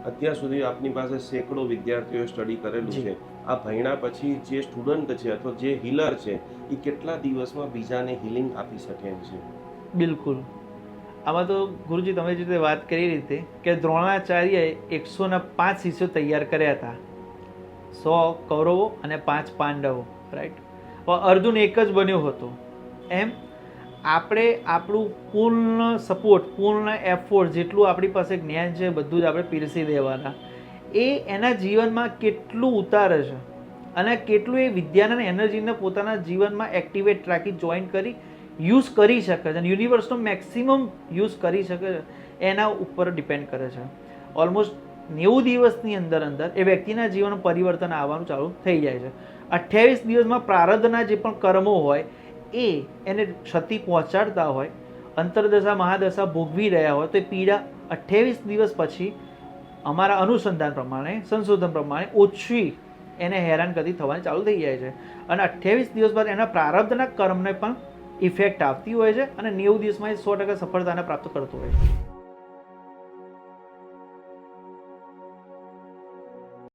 અત્યાર સુધી આપની પાસે સેંકડો વિદ્યાર્થીઓએ સ્ટડી કરેલું જી. છે. આ ભણ્યા પછી જે સ્ટુડન્ટ છે અથવા જે હીલર છે એ કેટલા દિવસમાં બીજાને હીલિંગ આપી શકે એમ છે? બિલકુલ. આમાં તો ગુરુજી તમે જે રીતે વાત કરી રીતે કે દ્રોણાચાર્યએ 105 શિષ્યો તૈયાર કર્યા હતા, 100 કૌરવો અને 5 પાંડવો, રાઈટ. અર્જુન એક જ બન્યો હતો. એમ આપણે આપણું પૂર્ણ સપોર્ટ, પૂર્ણ એફોર્ટ, જેટલું આપણી પાસે જ્ઞાન છે બધું જ આપણે પીરસી દેવાના. એ એના જીવનમાં કેટલું ઉતારે છે અને કેટલું એ વિદ્યાના અને એનર્જીને પોતાના જીવનમાં એક્ટિવેટ રાખી જોઈન કરી યુઝ કરી શકે છે અને યુનિવર્સનો મેક્સિમમ યુઝ કરી શકે છે, એના ઉપર ડિપેન્ડ કરે છે. ઓલમોસ્ટ 90 દિવસની અંદર એ વ્યક્તિના જીવનમાં પરિવર્તન આવવાનું ચાલુ થઈ જાય છે. 28 દિવસમાં પ્રારબ્ધના જે પણ કર્મો હોય એ એને ક્ષતિ પહોંચાડતા હોય, અંતરદશા મહાદશા ભોગવી રહ્યા હોય, તો એ પીડા 28 દિવસ પછી અમારા અનુસંધાન પ્રમાણે, સંશોધન પ્રમાણે ઓછી એને હેરાનગતિ થવાની ચાલુ થઈ જાય છે અને 28 દિવસ બાદ એના પ્રારબ્ધના કર્મને પણ ઇફેક્ટ આવતી હોય છે અને 90 દિવસમાં એ 100% સફળતાને પ્રાપ્ત કરતો હોય છે.